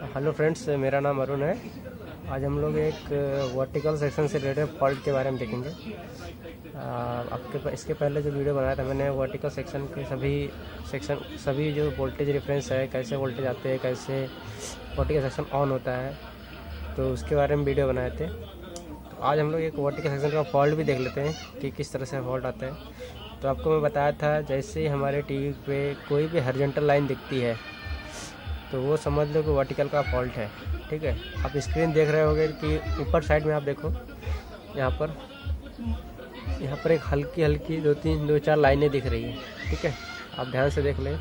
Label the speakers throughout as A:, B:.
A: Hello friends, मेरा नाम अरुण है। आज हम लोग एक वर्टिकल सेक्शन से रिलेटेड फॉल्ट के बारे में देखेंगे। इसके पहले जो वीडियो बनाया था मैंने वर्टिकल सेक्शन के सभी जो वोल्टेज रेफरेंस है, कैसे वोल्टेज आते हैं, कैसे वर्टिकल सेक्शन ऑन होता है, तो उसके बारे में वीडियो बनाए थे। तो आज हम लोग एक वर्टिकल सेक्शन का फॉल्ट भी देख लेते हैं कि किस तरह से फॉल्ट आता है। तो आपको मैं बताया था, जैसे ही हमारे टीवी पे कोई भी हॉरिजॉन्टल लाइन दिखती है तो वो समझ लो कि वर्टिकल का फॉल्ट है। ठीक है, आप स्क्रीन देख रहे होंगे कि ऊपर साइड में आप देखो, यहाँ पर एक हल्की दो चार लाइनें दिख रही है। ठीक है, आप ध्यान से देख लें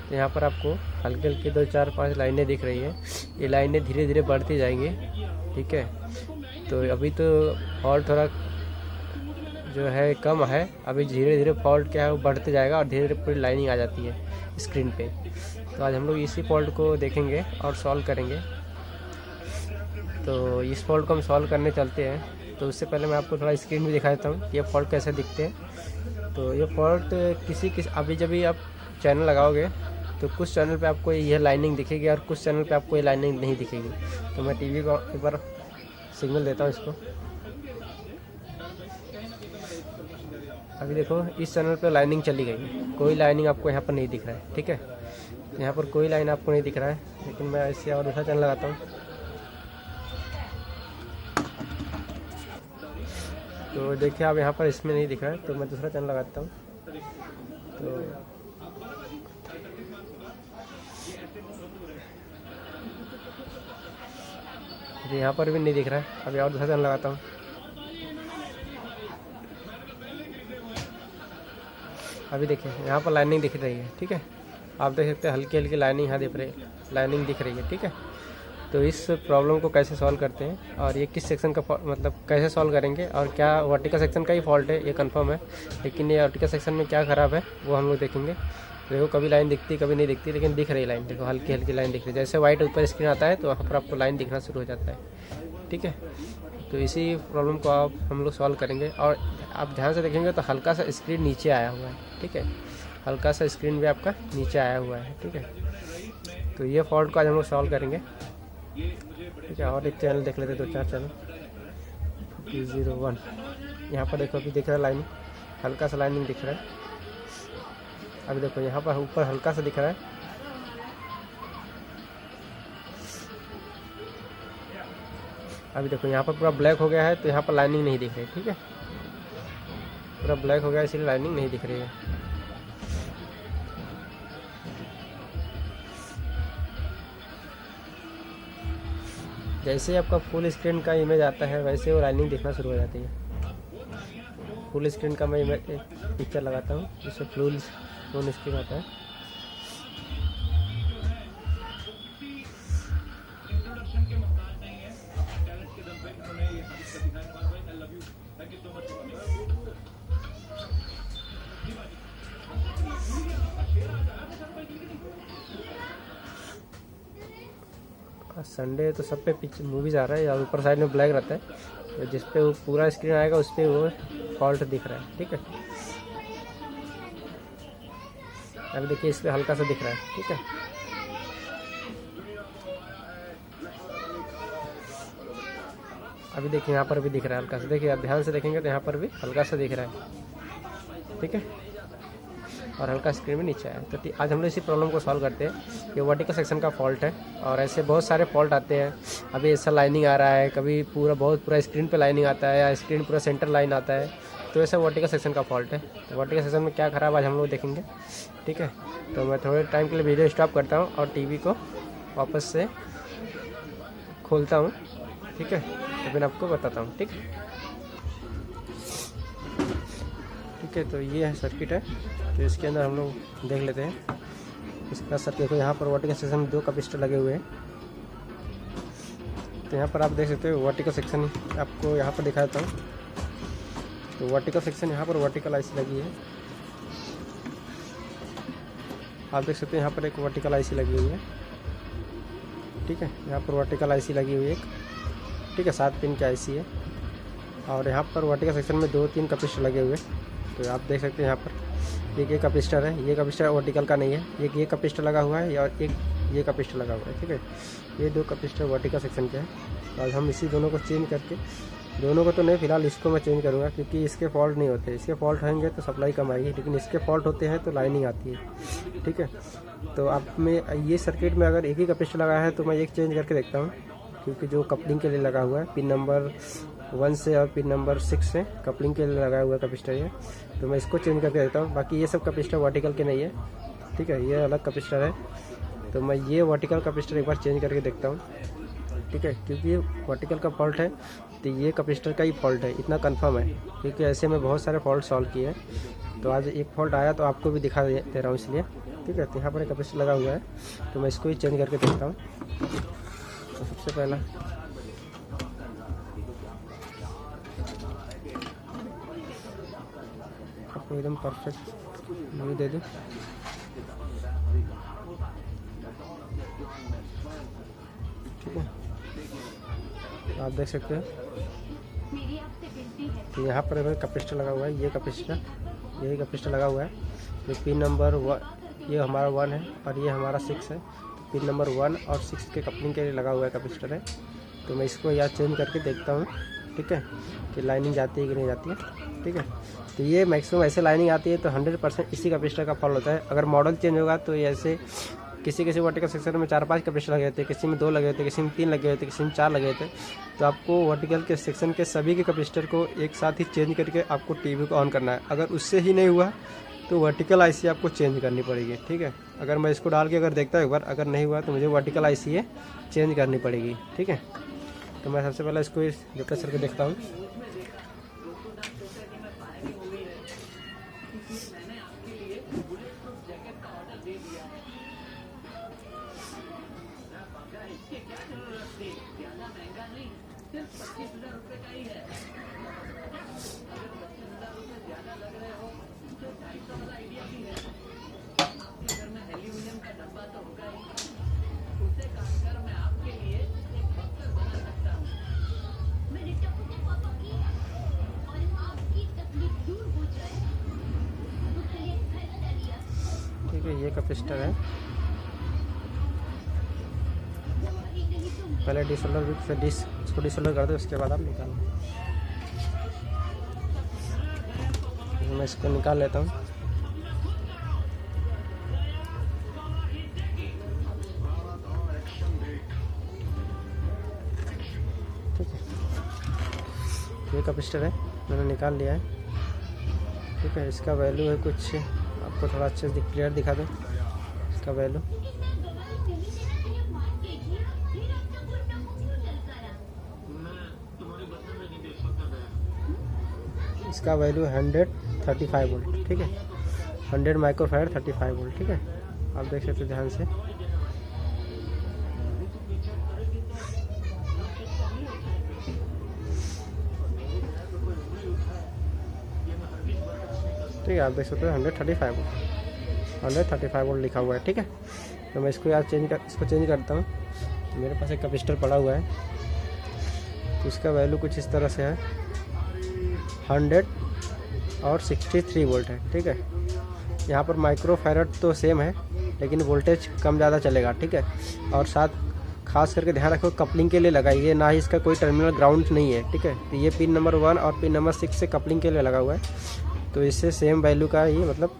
A: तो यहाँ पर आपको हल्की 2-4-5 लाइनें दिख रही है। ये लाइनें धीरे धीरे बढ़ती जाएंगी। ठीक है, तो अभी तो फॉल्ट थोड़ा जो है कम है, अभी धीरे धीरे फॉल्ट क्या है वो बढ़ते जाएगा और धीरे धीरे पूरी लाइनिंग आ जाती है स्क्रीन पे। तो आज हम लोग इसी फॉल्ट को देखेंगे और सॉल्व करेंगे। तो इस फॉल्ट को हम सॉल्व करने चलते हैं। तो उससे पहले मैं आपको थोड़ा स्क्रीन भी दिखा देता हूँ ये फॉल्ट कैसे दिखते हैं। तो ये फॉल्ट अभी जब भी आप चैनल लगाओगे तो कुछ चैनल पे आपको यह लाइनिंग दिखेगी और कुछ चैनल पे आपको ये लाइनिंग नहीं दिखेगी। तो मैं टीवी को एक बार सिग्नल देता हूँ इसको। अभी देखो, इस चैनल पे लाइनिंग चली गई, कोई लाइनिंग आपको यहाँ पर नहीं दिख रहा है। ठीक है, यहाँ पर कोई लाइन आपको नहीं दिख रहा है, लेकिन मैं इससे और दूसरा चैनल लगाता हूँ तो देखिए आप यहाँ पर इसमें नहीं दिख रहा है, तो मैं दूसरा चैनल लगाता हूँ। तो यहाँ पर भी नहीं दिख रहा है, अभी और दूसरा चैनल लगाता हूँ। अभी देखिए यहाँ पर लाइनिंग दिख रही है। ठीक है, आप देख सकते हैं हल्की लाइनिंग यहाँ लाइनिंग दिख रही है। ठीक है, तो इस प्रॉब्लम को कैसे सॉल्व करते हैं और ये किस सेक्शन का मतलब कैसे सॉल्व करेंगे और क्या वर्टिकल सेक्शन का ही फॉल्ट है ये कंफर्म है, लेकिन ये वर्टिकल सेक्शन में क्या ख़राब है वो हम लोग देखेंगे। देखो, कभी लाइन दिखती कभी नहीं दिखती, लेकिन दिख रही लाइन। देखो, हल्की लाइन दिख रही है। जैसे वाइट ऊपर स्क्रीन आता है तो वहाँ पर आपको लाइन दिखना शुरू हो जाता है। ठीक है, तो इसी प्रॉब्लम को हम लोग सॉल्व करेंगे। और आप ध्यान से देखेंगे तो हल्का सा स्क्रीन नीचे आया हुआ है। ठीक है, हल्का सा स्क्रीन भी आपका नीचे आया हुआ है। ठीक है, तो ये फॉल्ट को आज हम लोग सॉल्व करेंगे। ठीक है, और एक चैनल देख लेते, 2-4 चैनल। 01 यहाँ पर देखो, अभी दिख रहा है लाइनिंग, हल्का सा लाइनिंग दिख रहा है। अभी देखो यहाँ पर ऊपर हल्का सा दिख रहा है। अभी देखो यहाँ पर पूरा ब्लैक हो गया है, तो यहाँ पर लाइनिंग नहीं दिख रही। ठीक है, पूरा ब्लैक हो गया इसलिए लाइनिंग नहीं दिख रही है। जैसे ही आपका फुल स्क्रीन का इमेज आता है वैसे वो लाइनिंग दिखना शुरू हो जाती है। फुल स्क्रीन का मैं एक पिक्चर लगाता हूँ जिससे फुल स्क्रीन आता है। संडे तो सब पे मूवीज़ आ रहा है, या ऊपर साइड में ब्लैक रहता है, तो जिस पे वो पूरा स्क्रीन आएगा उस पर वो फॉल्ट दिख रहा है। ठीक है, अभी देखिए इस पर हल्का सा दिख रहा है। ठीक है, अभी देखिए यहाँ पर भी दिख रहा है हल्का सा। देखिए आप ध्यान से देखेंगे तो यहाँ पर भी हल्का सा दिख रहा है। ठीक है, और हल्का स्क्रीन में नीचे आया। तो आज हम लोग इसी प्रॉब्लम को सॉल्व करते हैं। ये वर्टिकल सेक्शन का फॉल्ट है और ऐसे बहुत सारे फॉल्ट आते हैं। अभी ऐसा लाइनिंग आ रहा है, कभी पूरा स्क्रीन पे लाइनिंग आता है, या स्क्रीन पूरा सेंटर लाइन आता है, तो ऐसा वर्टिकल सेक्शन का फॉल्ट है। तो वर्टिकल सेक्शन में क्या खराब आज हम लोग देखेंगे। ठीक है, तो मैं थोड़े टाइम के लिए वीडियो स्टॉप करता हूँ और टीवी को वापस से खोलता हूँ। ठीक है, तो फिर आपको बताता हूँ। ठीक है, तो ये है सर्किट है, तो इसके अंदर हम लोग देख लेते हैं इसका सर्किट। देखो यहाँ पर वर्टिकल सेक्शन में 2 कैपेसिटर लगे हुए हैं। तो यहाँ पर आप देख सकते हो वर्टिकल सेक्शन आपको यहाँ पर दिखा देता हूँ। तो वर्टिकल सेक्शन यहाँ पर वर्टिकल आईसी लगी है, आप देख सकते हैं। यहाँ पर एक वर्टिकल आईसी लगी हुई है। ठीक है, यहाँ पर वर्टिकल आईसी लगी हुई है एक। ठीक है, 7 पिन की आईसी है। और यहाँ पर वर्टिकल सेक्शन में 2-3 कैपेसिटर लगे हुए हैं। तो आप देख सकते हैं यहाँ पर ये कैपेसिटर है, ये कैपेसिटर वर्टिकल का नहीं है। ये कैपेसिटर लगा हुआ है और एक ये कैपेसिटर लगा हुआ है, ठीक है। ये 2 कैपेसिटर वर्टिकल सेक्शन के हैं। आज हम इसी दोनों को चेंज करके, दोनों को तो नहीं, फिलहाल इसको मैं चेंज करूँगा क्योंकि इसके फॉल्ट नहीं होते। इसके फॉल्ट होंगे तो सप्लाई कम आएगी, लेकिन इसके फॉल्ट होते हैं तो लाइनिंग आती है, ठीक है। तो आप में ये सर्किट में अगर एक ही कैपेसिटर लगा है तो मैं एक चेंज करके देखता हूँ, क्योंकि जो कपलिंग के लिए लगा हुआ है पिन नंबर 1 से और पिन नंबर 6 से कपलिंग के लिए लगा हुआ है कैपेसिटर ये, तो मैं इसको चेंज करके देता हूँ। बाकी ये सब कैपेसिटर वर्टिकल के नहीं है, ठीक है, ये अलग कैपेसिटर है। तो मैं ये वर्टिकल कैपेसिटर एक बार चेंज करके देखता हूँ, ठीक है, क्योंकि ये वर्टिकल का फॉल्ट है तो ये कैपेसिटर का ही फॉल्ट है, इतना कंफर्म है, क्योंकि ऐसे में बहुत सारे फॉल्ट सॉल्व किए हैं। तो आज एक फॉल्ट आया तो आपको भी दिखा दे रहा हूँ इसलिए, ठीक है। तो यहाँ पर एक कैपेसिटर लगा हुआ है तो मैं इसको ही चेंज करके देखता हूँ। तो सबसे पहला आपको एकदम परफेक्ट व्यू दे दूँ, ठीक है। आप देख सकते हैं तो यहाँ पर कैपेसिटर लगा हुआ है, ये कैपेसिटर, यही कैपेसिटर लगा हुआ है। ये पिन नंबर 1, ये हमारा 1 है और ये हमारा 6 है। तो पिन नंबर 1 और 6 के कपलिंग के लिए लगा हुआ है कैपेसिटर है। तो मैं इसको यहाँ चेंज करके देखता हूँ, ठीक है, कि लाइनिंग जाती है कि नहीं जाती है, ठीक है। तो ये मैक्सिमम ऐसे लाइनिंग आती है तो 100% इसी कैपेसिटर का फॉल्ट होता है। अगर मॉडल चेंज होगा तो ये ऐसे किसी किसी वर्टिकल सेक्शन में 4-5 कैपेसिटर लगे होते हैं, किसी में 2 लगे होते हैं, किसी में 3 लगे होते हैं, किसी में 4 लगे होते हैं। तो आपको वर्टिकल के सेक्शन के सभी के कैपेसिटर को एक साथ ही चेंज करके आपको टीवी को ऑन करना है। अगर उससे ही नहीं हुआ तो वर्टिकल आईसी आपको चेंज करनी पड़ेगी, ठीक है। अगर मैं इसको डाल के अगर देखता हूँ एक बार, अगर नहीं हुआ तो मुझे वर्टिकल आईसी चेंज करनी पड़ेगी, ठीक है। तो मैं सबसे पहले इसको रिप्लेस करके देखता हूँ। ठीक है, ये कैपेसिटर है। पहले डिसोल्डर से इसको डिसोल्डर कर दो, उसके बाद आप निकालो। मैं इसको निकाल लेता हूँ। ठीक है, ये कैपेसिटर है, मैंने निकाल लिया है, ठीक है। इसका वैल्यू है कुछ, आपको थोड़ा अच्छे से क्लियर दिखा दूँ इसका वैल्यू। इसका वैल्यू 135 वोल्ट, ठीक है, 100 माइक्रोफैराड 35 वोल्ट, ठीक है। आप देख सकते हैं ध्यान से। ठीक है, आप देख सकते हैं 135 वोल्ट लिखा हुआ है, ठीक है। तो मैं इसको यार इसको चेंज करता हूँ। तो मेरे पास एक कैपेसिटर पड़ा हुआ है, तो इसका वैल्यू कुछ इस तरह से है, 100 और 63 वोल्ट है, ठीक है। यहाँ पर माइक्रोफैराड तो सेम है, लेकिन वोल्टेज कम ज़्यादा चलेगा, ठीक है। और साथ खास करके ध्यान रखो, कपलिंग के लिए लगाइए, ना ही इसका कोई टर्मिनल ग्राउंड नहीं है, ठीक है। तो ये पिन नंबर 1 और पिन नंबर 6 से कपलिंग के लिए लगा हुआ है। तो इससे सेम वैल्यू का ही, मतलब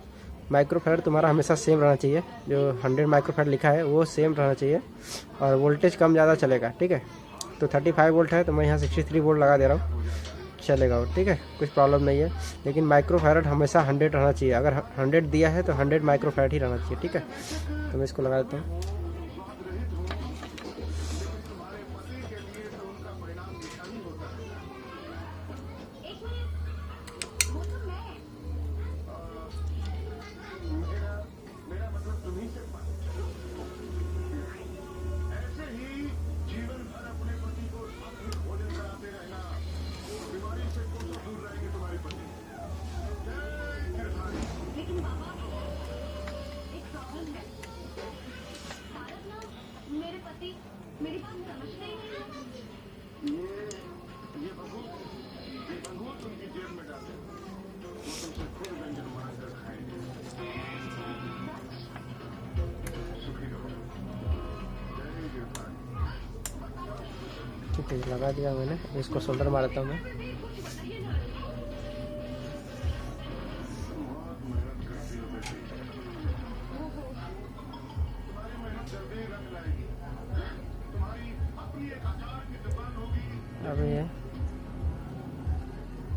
A: माइक्रोफैराड तुम्हारा हमेशा सेम रहना चाहिए, जो 100 माइक्रोफैराड लिखा है वो सेम रहना चाहिए, और वोल्टेज कम ज़्यादा चलेगा, ठीक है। तो 35 वोल्ट है तो मैं यहाँ 63 वोल्ट लगा दे रहा हूँ, चलेगा वो, ठीक है, कुछ प्रॉब्लम नहीं है। लेकिन माइक्रोफैराड हमेशा 100 रहना चाहिए, अगर 100 दिया है तो 100 माइक्रोफैराड ही रहना चाहिए, ठीक है। तो मैं इसको लगा देता हूँ।
B: मेरी बात समझते ही नहीं। ये बंदूक उनकी जेब में डाले, वो तुमसे खुद व्यंजन बनाकर खाएंगे। सुखी रहो।
A: ठीक है, लगा दिया मैंने। इसको सोल्डर मारता हूँ मैं।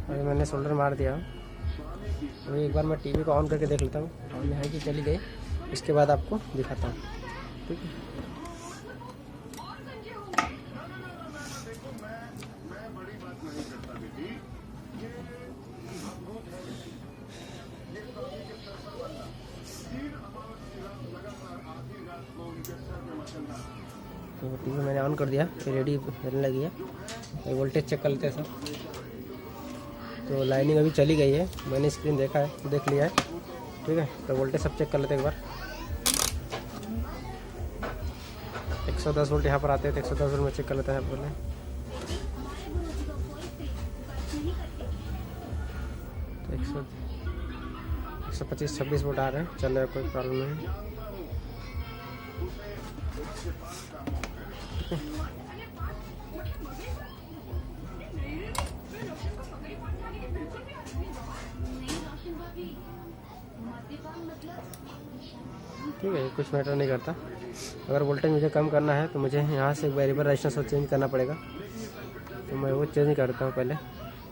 A: अभी मैंने सोल्डर मार दिया। अभी एक बार मैं टीवी को ऑन करके देख लेता हूँ। और यहाँ की चली गई, इसके बाद आपको दिखाता हूँ। ठीक है, तो टीवी मैंने ऑन कर दिया, फिर रेडी रहने लगी है। तो वोल्टेज चेक कर लेते हैं सब। तो लाइनिंग अभी चली गई है, मैंने स्क्रीन देखा है, देख लिया है। ठीक है, तो वोल्टेज सब चेक कर लेते हैं एक बार। 110 वोल्ट यहाँ पर आते हैं, तो 110 वोल्ट में चेक कर लेते हैं पहले। तो 125-26 वोल्ट आ रहे हैं, चल रहा है, कोई प्रॉब्लम नहीं है। ठीक है, कुछ मैटर नहीं करता। अगर वोल्टेज मुझे कम करना है तो मुझे यहाँ से वेरिएबल रेजिस्टेंस चेंज करना पड़ेगा। तो मैं वो चेंज करता हूँ पहले।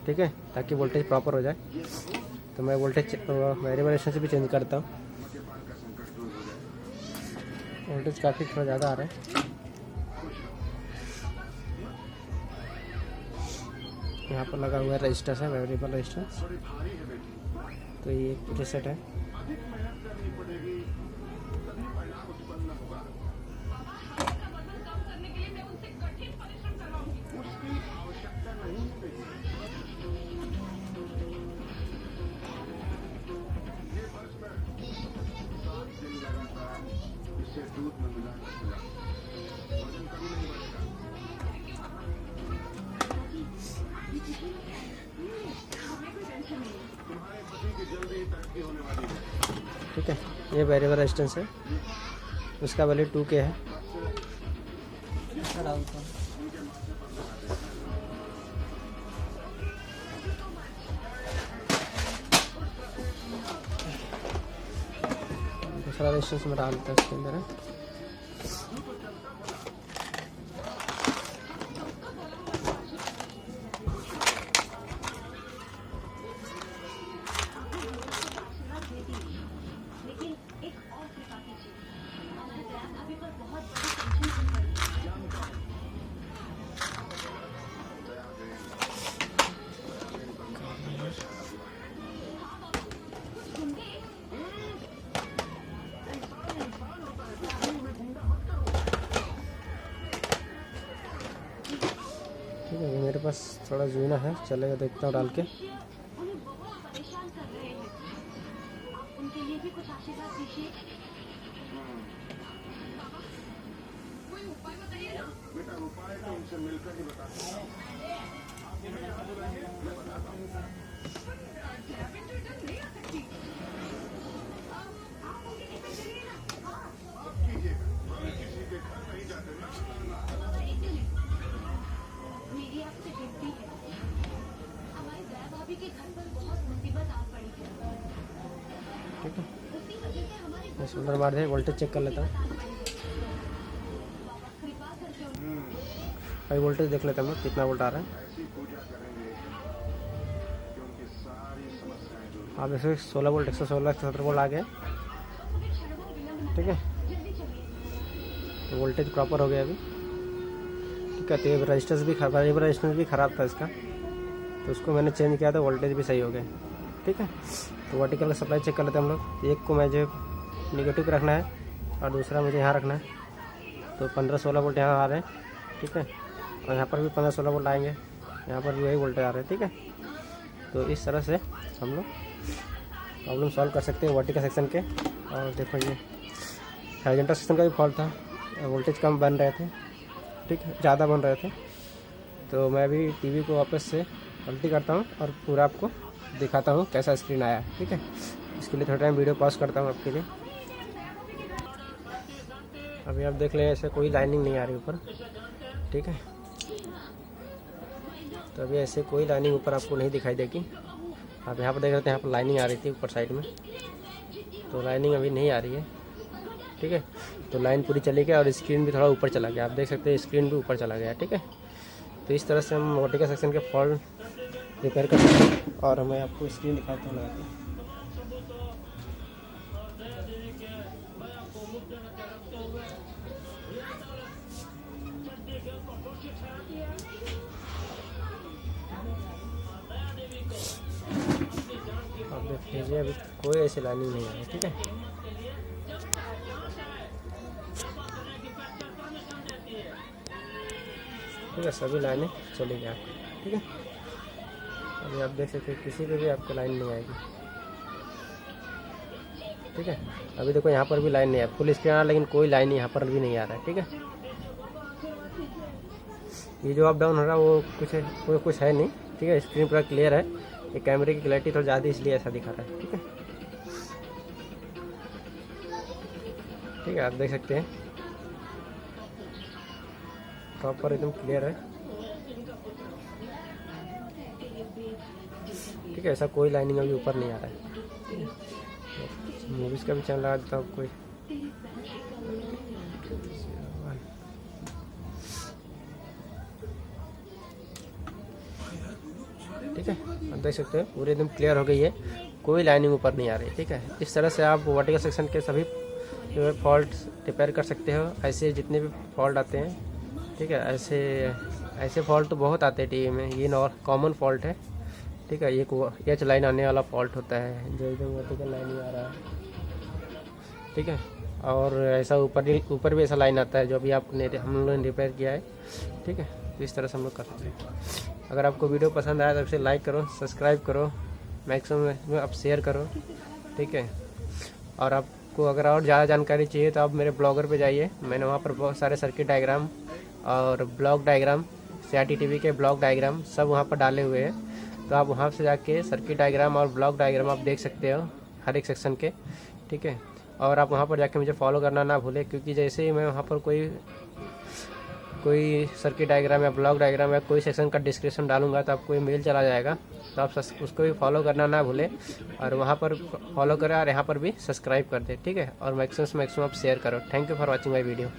A: ठीक है, ताकि वोल्टेज प्रॉपर हो जाए। तो मैं वोल्टेज वेरिएबल रेजिस्टेंस भी चेंज करता हूँ। वोल्टेज काफ़ी थोड़ा ज़्यादा आ रहा है। यहाँ पर लगा हुआ है रेजिस्टेंस है, वेरिएबल रेजिस्टेंस। तो ये एक प्रीसेट है। ठीक है, ये वेरिएबल रेजिस्टेंस है, उसका वैल्यू 2K है। दूसरा रेजिस्टेंस में डालता है इसके अंदर है। ठीक है, मेरे पास थोड़ा जूना है, चलेगा, देखता हूँ डाल के। ठीक है, मैं सोल्डर मार दे, वोल्टेज चेक कर लेता हूँ। भाई वोल्टेज देख लेता हूँ कितना वोल्ट आ रहा है। आप जैसे 16 वोल्ट, 116, 117 वोल्ट आ गए। ठीक है, तो वोल्टेज प्रॉपर हो गया अभी। ठीक है, तो रजिस्टेंस भी ख़राब था इसका, तो उसको मैंने चेंज किया, तो वोल्टेज भी सही हो गया। ठीक है, तो वर्टिकल का सप्लाई चेक कर लेते हैं हम लोग। एक को मुझे नेगेटिव रखना है और दूसरा मुझे यहाँ रखना है। तो 15-16 वोल्ट यहाँ आ रहे हैं। ठीक है, और यहाँ पर भी 15-16 वोल्ट आएंगे, यहाँ पर भी वही वोल्टेज आ रहे हैं। ठीक है, तो इस तरह से हम लोग प्रॉब्लम सॉल्व कर सकते हैं वर्टिकल सेक्शन के। और देखो, ये हॉरिजॉन्टल सेक्शन का भी फॉल्ट था, वोल्टेज कम बन रहे थे। ठीक है, ज़्यादा बन रहे थे। तो मैं भी टीवी को वापस से पलटी करता हूँ और पूरा आपको दिखाता हूँ कैसा स्क्रीन आया। ठीक है, इसके लिए थोड़ा टाइम वीडियो पॉज करता हूँ आपके लिए। अभी आप देख लें, ऐसे कोई लाइनिंग नहीं आ रही ऊपर। ठीक है, तो अभी ऐसे कोई लाइनिंग ऊपर आपको नहीं दिखाई देगी। आप यहाँ पर देख रहे थे, यहाँ पर लाइनिंग आ रही थी ऊपर साइड में, तो लाइनिंग अभी नहीं आ रही है। ठीक है, तो लाइन पूरी चली गई और स्क्रीन भी थोड़ा ऊपर चला गया। आप देख सकते हैं स्क्रीन भी ऊपर चला गया। ठीक है, तो इस तरह से हम वर्टिकल सेक्शन के फॉल्ट रिपेयर कर सकते हैं। और मैं आपको स्क्रीन दिखाता हूँ लगा के। आप देख लीजिए अभी कोई ऐसी लाइनिंग नहीं आई। ठीक है, ठीक है, सभी लाइनें चली गई आपको। ठीक है, अभी आप देख सकते हैं किसी पे भी आपको लाइन नहीं आएगी। ठीक है, अभी देखो यहाँ पर भी लाइन नहीं है, फुल स्क्रीन आ रहा लेकिन कोई लाइन यहाँ पर भी नहीं आ रहा है। ठीक है, ये जो अप डाउन हो रहा है वो कुछ है नहीं। ठीक है, स्क्रीन पूरा क्लियर है। ये कैमरे की क्लैरिटी थोड़ी ज़्यादा इसलिए ऐसा दिखा रहा है। ठीक है, ठीक है, आप देख सकते हैं प्रॉपर एकदम क्लियर है। ठीक है, ऐसा कोई लाइनिंग अभी ऊपर नहीं आ रहा है। मूवीज़ का भी चैनल लगा देता हूँ कोई। ठीक है, आप देख सकते हैं पूरी एकदम क्लियर हो गई है, कोई लाइनिंग ऊपर नहीं आ रही। ठीक है, इस तरह से आप वर्टिकल सेक्शन के सभी जो है फॉल्ट रिपेयर कर सकते हो। ऐसे जितने भी फॉल्ट आते हैं, ठीक है, ऐसे फॉल्ट तो बहुत आते हैं टीवी में, ये कॉमन फॉल्ट है। ठीक है, ये एच लाइन आने वाला फॉल्ट होता है जो एकदम वर्टिकल लाइन ही आ रहा है। ठीक है, और ऐसा ऊपर भी ऐसा लाइन आता है जो अभी हम लोगों ने रिपेयर किया है। ठीक है, तो इस तरह से हम लोग कर सकते हैं। अगर आपको वीडियो पसंद आया तो इसे लाइक करो, सब्सक्राइब करो, मैक्सिमम में आप शेयर करो। ठीक है, और आपको अगर और ज़्यादा जानकारी चाहिए तो आप मेरे ब्लॉगर पे जाइए। मैंने वहाँ पर बहुत सारे सर्किट डायग्राम और ब्लॉक डायग्राम, CRT TV के ब्लॉक डायग्राम सब वहाँ पर डाले हुए हैं। तो आप वहाँ से जाके सर्किट डायग्राम और ब्लॉक डायग्राम आप देख सकते हो हर एक सेक्शन के। ठीक है, और आप वहाँ पर जाके मुझे फॉलो करना ना भूलें, क्योंकि जैसे ही मैं वहाँ पर कोई सर्किट डायग्राम या ब्लॉक डायग्राम या कोई सेक्शन का डिस्क्रिप्शन डालूंगा तो आपको मेल चला जाएगा। तो आप उसको भी फॉलो करना ना भूलें, और वहाँ पर फॉलो करें और यहाँ पर भी सब्सक्राइब कर दें। ठीक है, और मैक्सिमम आप शेयर करो। Thank you for watching my video.